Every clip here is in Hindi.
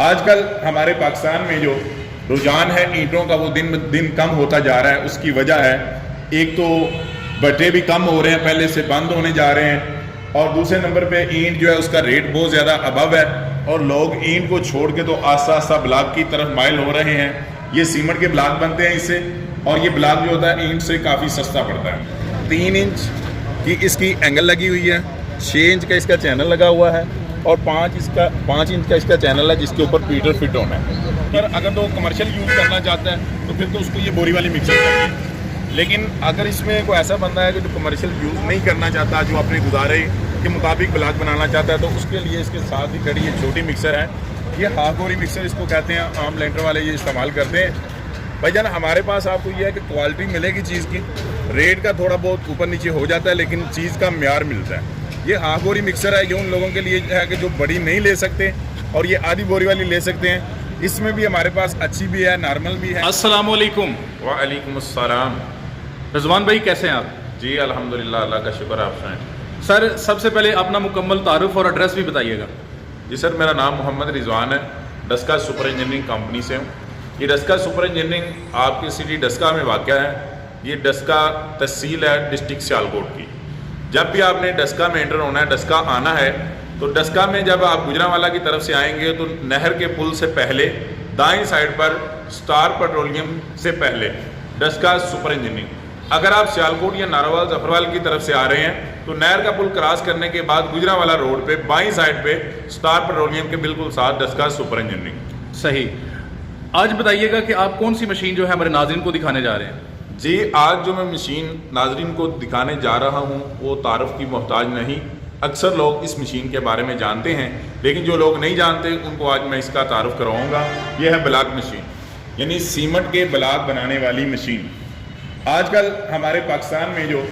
आजकल हमारे पाकिस्तान में जो रुझान है ईंटों का वो दिन ब दिन कम होता जा रहा है। उसकी वजह है, एक तो भट्टे भी कम हो रहे हैं, पहले से बंद होने जा रहे हैं, और दूसरे नंबर पे ईंट जो है उसका रेट बहुत ज़्यादा अबव है और लोग ईंट को छोड़ के तो आस्ता आस्ता ब्लॉक की तरफ माइल हो रहे हैं। ये सीमेंट के ब्लॉक बनते हैं इससे, और ये ब्लॉक जो होता है ईंट से काफ़ी सस्ता पड़ता है। 3 इंच की इसकी एंगल लगी हुई है, 6 इंच का इसका चैनल लगा हुआ है, और 5 इंच का इसका चैनल है जिसके ऊपर पीटर फिट होना है। पर अगर तो कमर्शियल यूज़ करना चाहता है तो फिर तो उसको ये बोरी वाली मिक्सर चाहिए। लेकिन अगर इसमें कोई ऐसा बंदा है कि जो कमर्शियल यूज़ नहीं करना चाहता, जो अपने गुजारे के मुताबिक ब्लॉक बनाना चाहता है, तो उसके लिए इसके साथ ही खड़ी ये छोटी मिक्सर है। ये हाफ बोरी मिक्सर इसको कहते हैं, आम लेंटर वाले ये इस्तेमाल करते हैं। भाईजान हमारे पास आपको ये है कि क्वालिटी मिलेगी चीज़ की, रेट का थोड़ा बहुत ऊपर नीचे हो जाता है लेकिन चीज़ का म्यार मिलता है। ये हाफ बोरी मिक्सर है, ये उन लोगों के लिए है कि जो बड़ी नहीं ले सकते और ये आधी बोरी वाली ले सकते हैं। इसमें भी हमारे पास अच्छी भी है, नॉर्मल भी है। अस्सलाम वालेकुम। वालेकुम अस्सलाम। रिजवान भाई कैसे हैं आप? जी अल्हम्दुलिल्लाह, अल्लाह का शुक्र। आप सुनाएं। सर सबसे पहले अपना मुकम्मल तारुफ और एड्रेस भी बताइएगा। जी सर, मेरा नाम मोहम्मद रिजवान है, डस्का सुपर इंजीनियरिंग कंपनी से हूँ। ये डस्का सुपर इंजीनियरिंग आपकी सिटी डस्का में वाक़या है। ये डस्का तहसील है डिस्ट्रिक्ट सियालकोट की। जब भी आपने डस्का में एंटर होना है, डस्का आना है, तो डस्का में जब आप गुजरांवाला की तरफ से आएंगे तो नहर के पुल से पहले दाएं साइड पर स्टार पेट्रोलियम से पहले डस्का सुपर इंजीनियरिंग। अगर आप सियालकोट या नारावाल जफरवाल की तरफ से आ रहे हैं तो नहर का पुल क्रॉस करने के बाद गुजरांवाला रोड पे बाईं साइड पे स्टार पेट्रोलियम के बिल्कुल साथ डस्का सुपर इंजीनियरिंग। सही। आज बताइएगा कि आप कौन सी मशीन जो है हमारे नाज़रीन को दिखाने जा रहे हैं? जी, आज जो मैं मशीन नाजरीन को दिखाने जा रहा हूँ वो तारुफ की मोहताज नहीं। अक्सर लोग इस मशीन के बारे में जानते हैं, लेकिन जो लोग नहीं जानते उनको आज मैं इसका तारुफ करवाऊँगा। यह है ब्लॉक मशीन, यानी सीमेंट के ब्लॉक बनाने वाली मशीन। आजकल हमारे पाकिस्तान में जो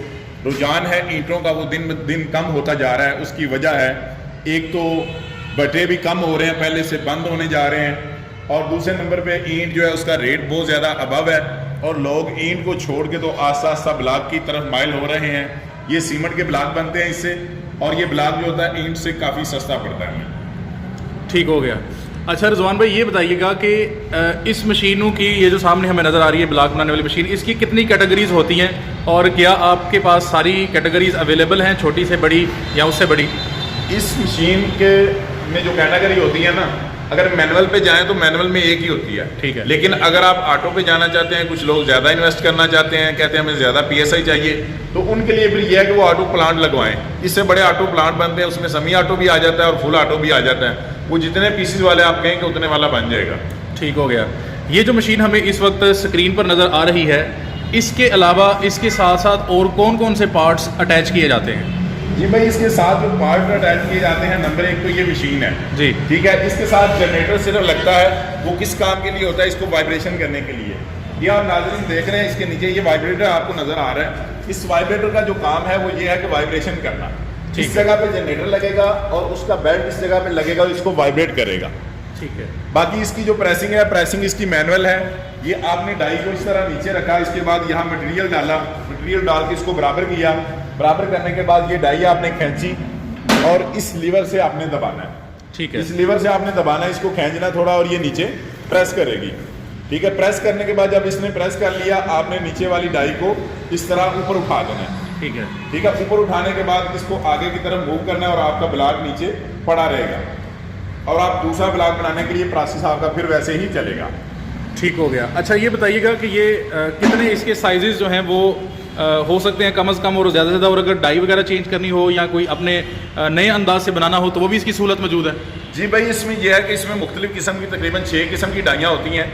रुझान है ईंटों का वो दिन ब दिन कम होता जा रहा है। उसकी वजह है, एक तो भट्टे भी कम हो रहे हैं, पहले से बंद होने जा रहे हैं, और दूसरे नंबर पे ईंट जो है उसका रेट बहुत ज़्यादा अबव है और लोग ईंट को छोड़ के तो आस्ता आस्ता ब्लॉक की तरफ माइल हो रहे हैं। ये सीमेंट के ब्लॉक बनते हैं इससे, और ये ब्लॉक जो होता है ईंट से काफ़ी सस्ता पड़ता है। ठीक हो गया। अच्छा रिजवान भाई ये बताइएगा कि इस मशीनों की ये जो सामने हमें नज़र आ रही है ब्लॉक बनाने वाली मशीन, इसकी कितनी कैटेगरीज होती हैं और क्या आपके पास सारी कैटेगरीज अवेलेबल हैं, छोटी से बड़ी या उससे बड़ी? इस मशीन के में जो कैटेगरी होती है ना, अगर मैनुअल पे जाएं तो मैनुअल में एक ही होती है, ठीक है। लेकिन अगर आप ऑटो पे जाना चाहते हैं, कुछ लोग ज़्यादा इन्वेस्ट करना चाहते हैं, कहते हैं हमें ज़्यादा PSI चाहिए, तो उनके लिए फिर यह है कि वो ऑटो प्लांट लगवाएं। इससे बड़े ऑटो प्लांट बनते हैं, उसमें सेमी ऑटो भी आ जाता है और फुल ऑटो भी आ जाता है। वो जितने पीसेस वाले आप कहेंगे उतने वाला बन जाएगा। ठीक हो गया। ये जो मशीन हमें इस वक्त स्क्रीन पर नज़र आ रही है, इसके अलावा इसके साथ साथ और कौन कौन से पार्ट्स अटैच किए जाते हैं? जी भाई, इसके साथ जो पार्ट अटैच किए जाते हैं, नंबर 1 तो ये मशीन है जी, ठीक है। इसके साथ जनरेटर सिर्फ लगता है, वो किस काम के लिए होता है? इसको वाइब्रेशन करने के लिए। ये आप नाज़रीन देख रहे हैं, इसके नीचे ये वाइब्रेटर आपको नजर आ रहा है। इस वाइब्रेटर का जो काम है वो ये है कि वाइब्रेशन करना। इस जगह पे जनरेटर लगेगा और उसका बेल्ट इस जगह पे लगेगा, इसको वाइब्रेट करेगा। ठीक है। बाकी इसकी जो प्रेसिंग है, प्रेसिंग इसकी मैनुअल है। ये आपने डाई को इस तरह नीचे रखा, इसके बाद यहाँ मटेरियल डाला, मटेरियल डाल के इसको बराबर किया, बराबर करने के बाद ये डाई आपने खींची और इस लीवर से आपने दबाना है। ठीक है। इस लीवर से आपने दबाना है, इसको खींचना थोड़ा और ये नीचे प्रेस करेगी। ठीक है। प्रेस करने के बाद जब इसने प्रेस कर लिया, आपने नीचे वाली डाई को इस तरह ऊपर उठा देना है। ठीक है। ठीक है। ऊपर उठाने के बाद इसको आगे की तरफ मूव करना है और आपका ब्लॉक नीचे पड़ा रहेगा और आप दूसरा ब्लॉक बनाने के लिए प्रोसेस आपका फिर वैसे ही चलेगा। ठीक हो गया। अच्छा ये बताइएगा कि ये कितने इसके साइजेस जो हैं वो हो सकते हैं कम से कम और ज़्यादा से ज़्यादा, और अगर डाई वगैरह चेंज करनी हो या कोई अपने नए अंदाज से बनाना हो तो वो भी इसकी सहूलत मौजूद है? जी भाई, इसमें यह है कि इसमें मुख्तलिफ किस्म की तकरीबन 6 किस्म की डाइयाँ होती हैं,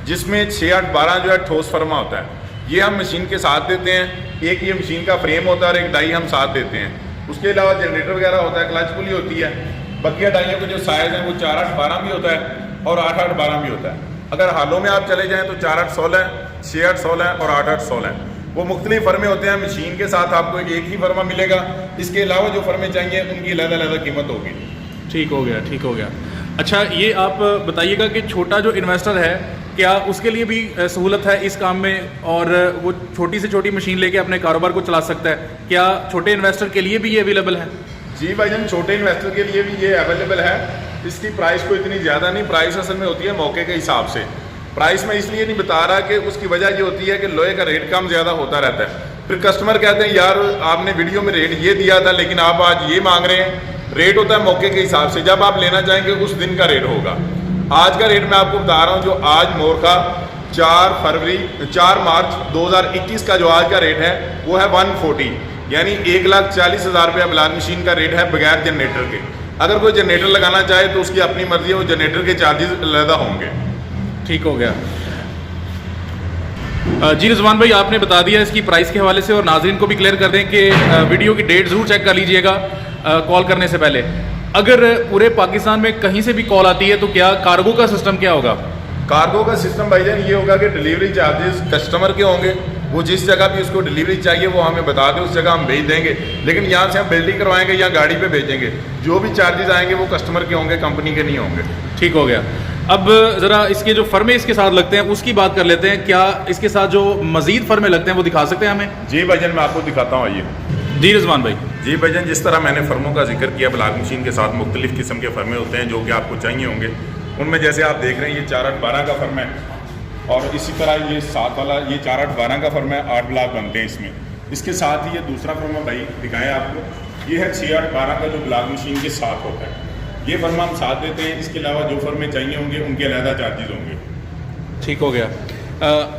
जिसमें 6, 8, 12 जो है ठोस फरमा होता है। ये हम मशीन के साथ देते हैं। एक ये मशीन का फ्रेम होता है और एक डाई हम साथ देते हैं। उसके अलावा जनरेटर वगैरह होता है, क्लच पुली होती है। बकिया डाइयों के जो साइज़ हैं वो 4, 8, 12 भी होता है और 8, 8, 12 भी होता है। अगर हालों में आप चले जाएँ तो 4, 8, 16, 6, 8, 16 और 8, 8, 16 वो मुख्तलिफ फर्में होते हैं। मशीन के साथ आपको एक ही फर्मा मिलेगा, इसके अलावा जो फर्में चाहिए उनकी अलग-अलग कीमत होगी। ठीक हो गया। ठीक हो गया। अच्छा ये आप बताइएगा कि छोटा जो इन्वेस्टर है, क्या उसके लिए भी सहूलत है इस काम में, और वो छोटी से छोटी मशीन लेके अपने कारोबार को चला सकता है? क्या छोटे इन्वेस्टर के लिए भी ये अवेलेबल है? जी भाईजान, छोटे इन्वेस्टर के लिए भी ये अवेलेबल है। इसकी प्राइस को इतनी ज़्यादा नहीं, प्राइस असल में होती है मौके के हिसाब से। प्राइस मैं इसलिए नहीं बता रहा कि उसकी वजह ये होती है कि लोहे का रेट कम ज़्यादा होता रहता है। फिर कस्टमर कहते हैं यार आपने वीडियो में रेट ये दिया था लेकिन आप आज ये मांग रहे हैं। रेट होता है मौके के हिसाब से, जब आप लेना चाहेंगे उस दिन का रेट होगा। आज का रेट मैं आपको बता रहा हूँ, जो आज मोर का 4 मार्च 2021 का जो आज का रेट है वो है 140, यानी 1,40,000 रुपया ब्लाक मशीन का रेट है बगैर जनरेटर के। अगर कोई जनरेटर लगाना चाहे तो उसकी अपनी मर्जी है, वो जनरेटर के चार्जेस अलग होंगे। ठीक हो गया। जी रिजवान भाई, आपने बता दिया इसकी प्राइस के हवाले से, और नाजरीन को भी क्लियर कर दें कि वीडियो की डेट ज़रूर चेक कर लीजिएगा कॉल करने से पहले। अगर पूरे पाकिस्तान में कहीं से भी कॉल आती है तो क्या कार्गो का सिस्टम क्या होगा? कार्गो का सिस्टम भाईजान ये होगा कि डिलीवरी चार्जेस कस्टमर के होंगे। वो जिस जगह भी उसको डिलीवरी चाहिए वो हमें बता दें, उस जगह हम भेज देंगे। लेकिन यहाँ से हम बिल्डिंग करवाएंगे या गाड़ी पे भेजेंगे, जो भी चार्जेस आएंगे वो कस्टमर के होंगे, कंपनी के नहीं होंगे। ठीक हो गया। अब ज़रा इसके जो फर्मे इसके साथ लगते हैं उसकी बात कर लेते हैं। क्या इसके साथ जो मज़ीद फर्मे लगते हैं वो दिखा सकते हैं हमें? जी भाईजान, मैं आपको दिखाता हूँ, आइए। जी रिजवान भाई। जी भाईजान, जिस तरह मैंने फर्मों का जिक्र किया, ब्लाक मशीन के साथ मुख्तलिफ़ किस्म के फर्मे होते हैं जो कि आपको चाहिए होंगे। उनमें जैसे आप देख रहे हैं ये 4/8/12 का फर्म है, और इसी तरह ये 7 वाला ये 4/8/12 का फर्म है, 8 ब्लाक बनते हैं इसमें। इसके साथ ही ये दूसरा फर्मा भाई दिखाएं आपको, ये है 6/8/12 का जो ब्लाक मशीन के साथ होता है। ये फर्मा हम साथ देते हैं। इसके अलावा जो फर्में चाहिए होंगे उनके अलहदा चार्जेस होंगे। ठीक हो गया।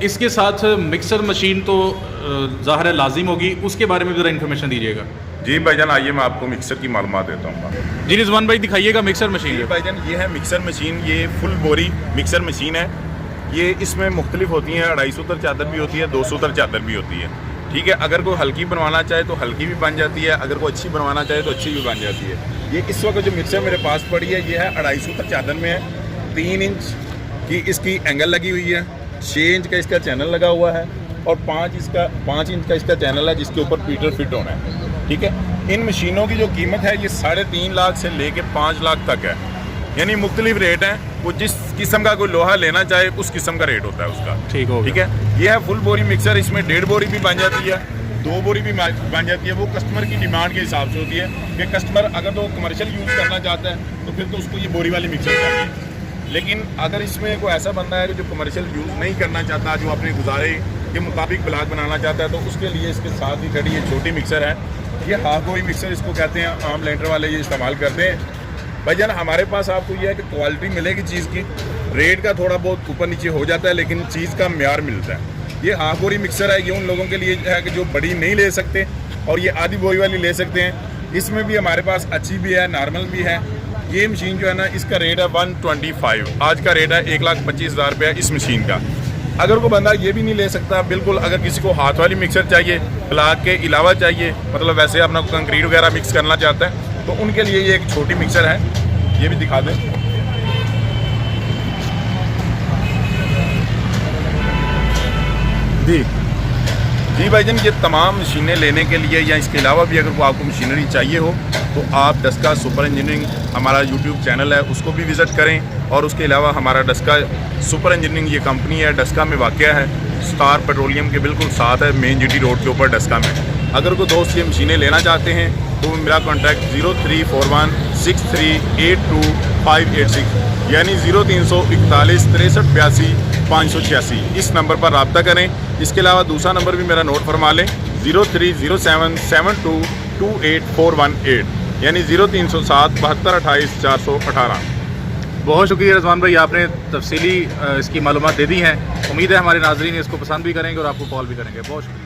इसके साथ मिक्सर मशीन तो ज़ाहिर है लाजिम होगी, उसके बारे में ज़रा इन्फॉर्मेशन दीजिएगा। जी भाईजान, आइए मैं आपको मिक्सर की मालूमात देता हूँ। जी रिजवान भाई, दिखाइएगा मिक्सर मशीन। जी भाईजान, ये है मिक्सर मशीन, ये फुल बोरी मिक्सर मशीन है। ये इसमें मुख्तलिफ होती हैं, 250 तर चादर भी होती है, 200 तर चादर भी होती है। ठीक है, अगर कोई हल्की बनवाना चाहे तो हल्की भी बन जाती है, अगर कोई अच्छी बनवाना चाहे तो अच्छी भी बन जाती है। ये इस वक्त जो मिक्सर मेरे पास पड़ी है ये है 250 तर चादर में है। 3 इंच की इसकी एंगल लगी हुई है, 6 इंच का इसका चैनल लगा हुआ है, और 5 इंच का इसका चैनल है जिसके ऊपर पीटर फिट होना है। ठीक है, इन मशीनों की जो कीमत है ये 3.5 लाख से लेके 5 लाख तक है, यानी मुख्तलिफ रेट हैं। वो जिस किस्म का कोई लोहा लेना चाहे उस किस्म का रेट होता है उसका। ठीक है, ये है फुल बोरी मिक्सर। इसमें 1.5 बोरी भी बन जाती है, 2 बोरी भी बन जाती है। वो कस्टमर की डिमांड के हिसाब से होती है कि कस्टमर अगर तो कमर्शियल यूज़ करना चाहता है तो फिर तो उसको ये बोरी वाली मिक्सर चाहिए। लेकिन अगर इसमें कोई ऐसा बंदा है कि जो कमर्शियल यूज़ नहीं करना चाहता, जो अपने गुजारे के मुताबिक ब्लाक बनाना चाहता है, तो उसके लिए इसके साथ ही खड़ी ये छोटी मिक्सर है। ये हाफ बोरी मिक्सर इसको कहते हैं, आम लेंटर वाले ये इस्तेमाल करते हैं। भाईजान, हमारे पास आपको यह है कि क्वालिटी मिलेगी चीज़ की, रेट का थोड़ा बहुत ऊपर नीचे हो जाता है लेकिन चीज़ का म्यार मिलता है। ये हाफ बोरी मिक्सर है, ये उन लोगों के लिए है कि जो बड़ी नहीं ले सकते और ये आधी बोरी वाली ले सकते हैं। इसमें भी हमारे पास अच्छी भी है, नॉर्मल भी है। ये मशीन जो है ना, इसका रेट है 125, आज का रेट है 1,25,000 रुपया इस मशीन का। अगर कोई बंदा ये भी नहीं ले सकता, बिल्कुल अगर किसी को हाथ वाली मिक्सर चाहिए, ब्लाक के अलावा चाहिए, मतलब वैसे अपना कंक्रीट वगैरह मिक्स करना चाहता है, तो उनके लिए ये एक छोटी मिक्सर है। ये भी दिखा दें। जी भाईजान, ये तमाम मशीनें लेने के लिए या इसके अलावा भी अगर आपको मशीनरी चाहिए हो तो आप डस्का सुपर इंजीनियरिंग हमारा यूट्यूब चैनल है उसको भी विज़िट करें। और उसके अलावा हमारा डस्का सुपर इंजीनियरिंग ये कंपनी है, डस्का में वाक़या है, स्टार पेट्रोलियम के बिल्कुल साथ है, मेन जीटी रोड के ऊपर डस्का में। अगर कोई दोस्त ये मशीनें लेना चाहते हैं तो मेरा कॉन्टैक्ट 034163828586 यानी 0341 63 82 586 इस नंबर पर रब्ता करें। इसके अलावा दूसरा नंबर भी मेरा नोट फरमा लें, 03077228 यानी 0307 72 28 418। बहुत शुक्रिया रिजवान भाई, आपने तफसीली इसकी मालूमात दे दी हैं। उम्मीद है हमारे नाजरीन इसको पसंद भी करेंगे और आपको कॉल भी करेंगे। बहुत शुक्रिया।